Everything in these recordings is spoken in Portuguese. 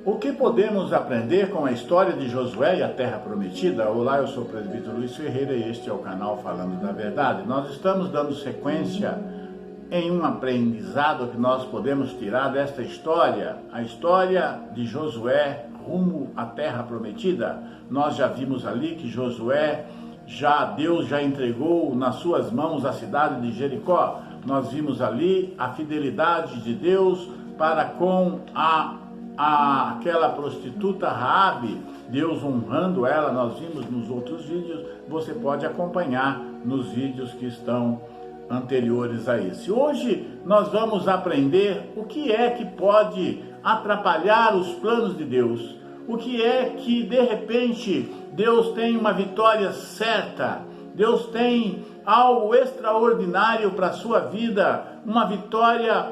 O que podemos aprender com a história de Josué e a Terra Prometida? Olá, eu sou o presbítero Luiz Ferreira e este é o canal Falando da Verdade. Nós estamos dando sequência em um aprendizado que nós podemos tirar desta história, a história de Josué rumo à Terra Prometida. Nós já vimos ali que Josué, Deus já entregou nas suas mãos a cidade de Jericó. Nós vimos ali a fidelidade de Deus para com aquela prostituta Raabe, Deus honrando ela. Nós vimos nos outros vídeos, você pode acompanhar nos vídeos que estão anteriores a esse. Hoje nós vamos aprender o que é que pode atrapalhar os planos de Deus, o que é que de repente Deus tem uma vitória certa, Deus tem algo extraordinário para a sua vida, uma vitória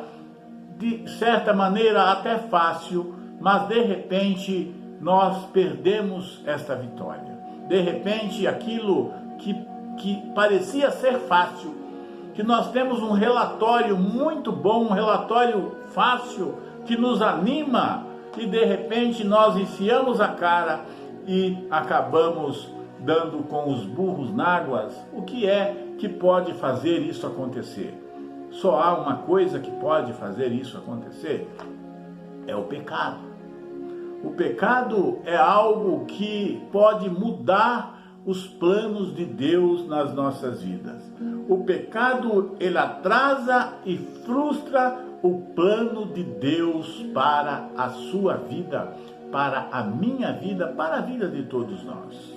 de certa maneira até fácil, mas de repente nós perdemos esta vitória. De repente aquilo que parecia ser fácil, que nós temos um relatório muito bom, um relatório fácil, que nos anima, e de repente nós enfiamos a cara e acabamos dando com os burros na água. O que é que pode fazer isso acontecer? Só há uma coisa que pode fazer isso acontecer, é o pecado. O pecado é algo que pode mudar os planos de Deus nas nossas vidas. O pecado, ele atrasa e frustra o plano de Deus para a sua vida, para a minha vida, para a vida de todos nós.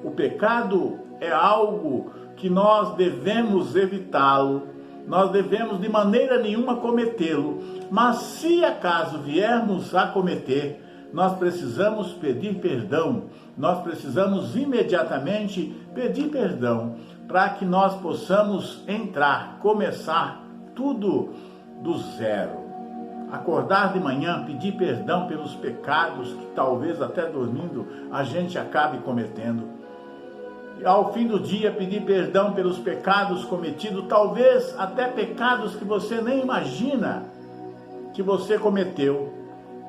O pecado é algo que nós devemos evitá-lo, nós devemos de maneira nenhuma cometê-lo, mas se acaso viermos a cometer, nós precisamos pedir perdão, nós precisamos imediatamente pedir perdão, para que nós possamos começar tudo do zero. Acordar de manhã, pedir perdão pelos pecados que talvez até dormindo a gente acabe cometendo. E ao fim do dia, pedir perdão pelos pecados cometidos, talvez até pecados que você nem imagina que você cometeu.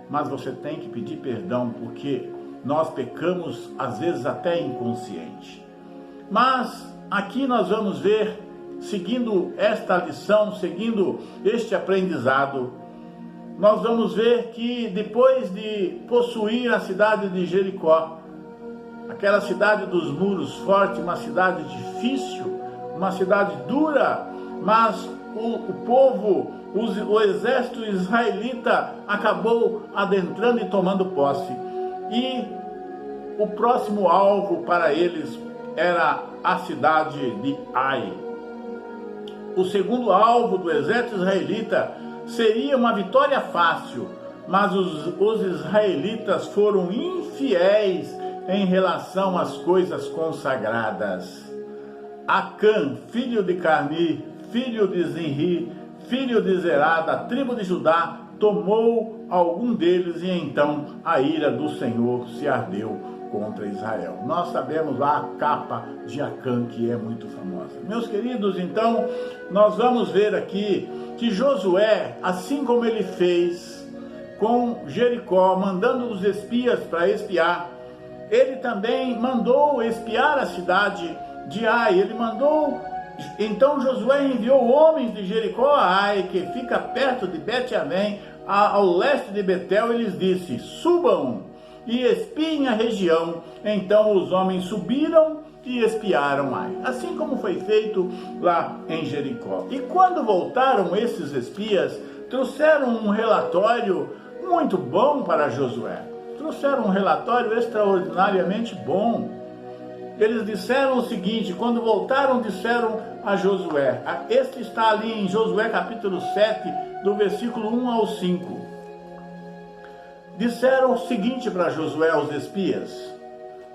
Mas você tem que pedir perdão, porque nós pecamos às vezes até inconsciente. Mas aqui nós vamos ver, seguindo esta lição, seguindo este aprendizado, nós vamos ver que depois de possuir a cidade de Jericó, aquela cidade dos muros fortes, uma cidade difícil, uma cidade dura, mas o povo, o exército israelita acabou adentrando e tomando posse. E o próximo alvo para eles era a cidade de Ai. O segundo alvo do exército israelita seria uma vitória fácil, mas os israelitas foram infiéis em relação às coisas consagradas. Acã, filho de Carmi, filho de Zinri, filho de Zerá, da tribo de Judá, tomou algum deles, e então a ira do Senhor se ardeu contra Israel. Nós sabemos lá a capa de Acã, que é muito famosa. Meus queridos, então, nós vamos ver aqui que Josué, assim como ele fez com Jericó, mandando os espias para espiar, ele também mandou espiar a cidade de Ai. Então Josué enviou homens de Jericó a Ai, que fica perto de Bet-Avém, ao leste de Betel, e lhes disse: subam e espiem a região. Então os homens subiram e espiaram Ai, assim como foi feito lá em Jericó. E quando voltaram esses espias, trouxeram um relatório muito bom para Josué. Trouxeram um relatório extraordinariamente bom. Eles disseram o seguinte, quando voltaram, disseram a Josué, este está ali em Josué capítulo 7, do versículo 1 ao 5. Disseram o seguinte para Josué, os espias: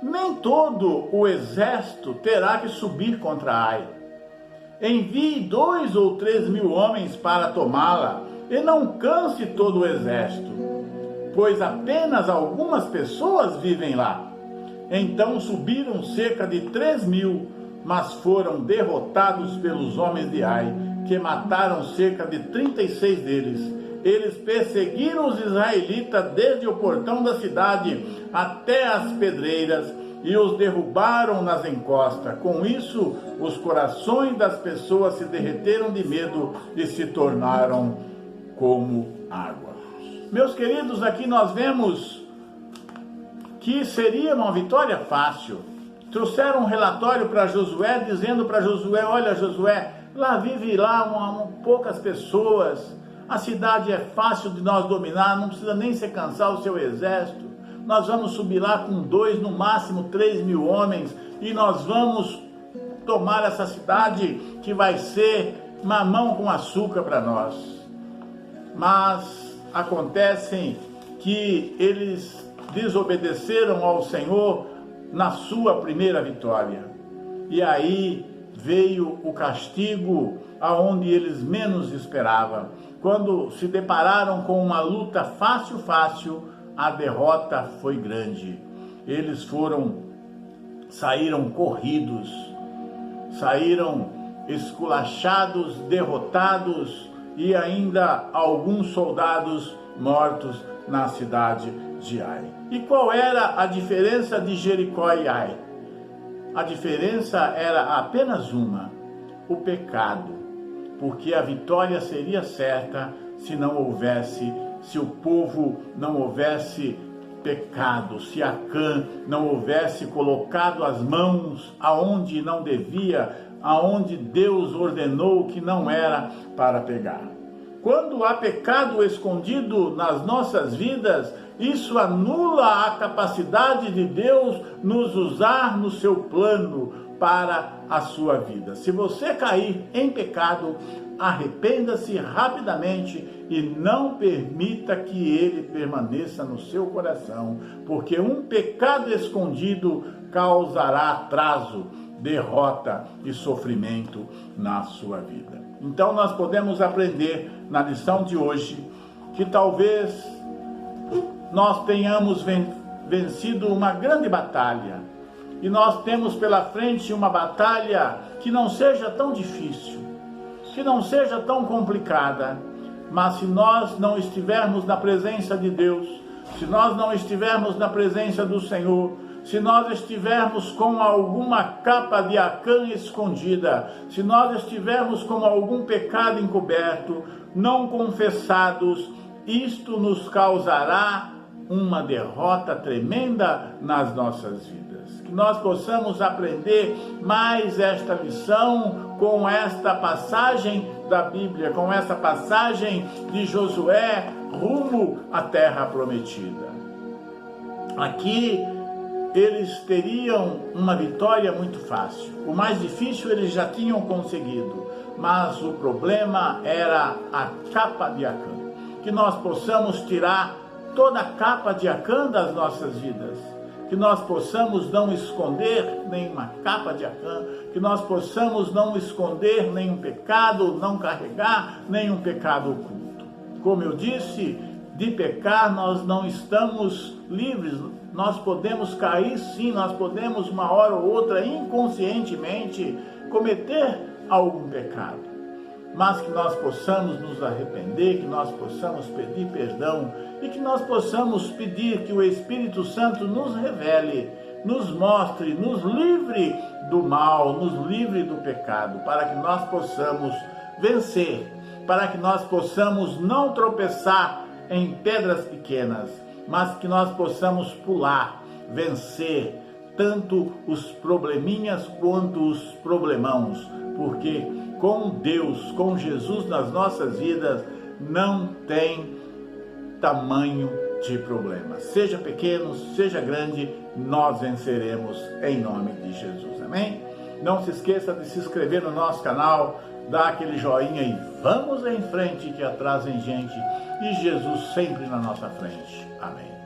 nem todo o exército terá que subir contra Ai. Envie 2 ou 3 mil homens para tomá-la, e não canse todo o exército, pois apenas algumas pessoas vivem lá. Então subiram cerca de 3 mil, mas foram derrotados pelos homens de Ai, que mataram cerca de 36 deles. eles perseguiram os israelitas desde o portão da cidade até as pedreiras e os derrubaram nas encostas. Com isso, os corações das pessoas se derreteram de medo e se tornaram como água. Meus queridos, aqui nós vemos que seria uma vitória fácil. Trouxeram um relatório para Josué, dizendo para Josué: olha, Josué, lá vive poucas pessoas, a cidade é fácil de nós dominar, não precisa nem se cansar o seu exército, nós vamos subir lá com 2, no máximo 3.000 homens, e nós vamos tomar essa cidade que vai ser mamão com açúcar para nós. Mas acontece que eles desobedeceram ao Senhor na sua primeira vitória. E aí veio o castigo aonde eles menos esperavam. Quando se depararam com uma luta fácil, a derrota foi grande. Eles saíram corridos, saíram esculachados, derrotados, e ainda alguns soldados mortos na cidade de Ai. E qual era a diferença de Jericó e Ai? A diferença era apenas uma: o pecado, porque a vitória seria certa se o povo não houvesse pecado, se Acã não houvesse colocado as mãos aonde não devia, aonde Deus ordenou que não era para pegar. Quando há pecado escondido nas nossas vidas, isso anula a capacidade de Deus nos usar no seu plano para a sua vida. Se você cair em pecado, arrependa-se rapidamente e não permita que ele permaneça no seu coração, porque um pecado escondido causará atraso, derrota e sofrimento na sua vida. Então nós podemos aprender na lição de hoje que talvez nós tenhamos vencido uma grande batalha, e nós temos pela frente uma batalha que não seja tão difícil, que não seja tão complicada, mas se nós não estivermos na presença de Deus, se nós não estivermos na presença do Senhor, se nós estivermos com alguma capa de Acã escondida, se nós estivermos com algum pecado encoberto, não confessados, isto nos causará uma derrota tremenda nas nossas vidas. Que nós possamos aprender mais esta lição com esta passagem da Bíblia, com esta passagem de Josué rumo à terra prometida. Aqui eles teriam uma vitória muito fácil. O mais difícil eles já tinham conseguido, mas o problema era a capa de Acã. Que nós possamos tirar toda a capa de Acã das nossas vidas, que nós possamos não esconder nenhuma capa de Acã, que nós possamos não esconder nenhum pecado, não carregar nenhum pecado oculto. Como eu disse, de pecar nós não estamos livres, nós podemos cair sim, nós podemos uma hora ou outra inconscientemente cometer algum pecado, mas que nós possamos nos arrepender, que nós possamos pedir perdão e que nós possamos pedir que o Espírito Santo nos revele, nos mostre, nos livre do mal, nos livre do pecado, para que nós possamos vencer, para que nós possamos não tropeçar em pedras pequenas, mas que nós possamos pular, vencer tanto os probleminhas quanto os problemãos, porque com Deus, com Jesus nas nossas vidas, não tem tamanho de problema. Seja pequeno, seja grande, nós venceremos em nome de Jesus. Amém? Não se esqueça de se inscrever no nosso canal, dar aquele joinha e vamos em frente, que atrás vem gente e Jesus sempre na nossa frente. Amém.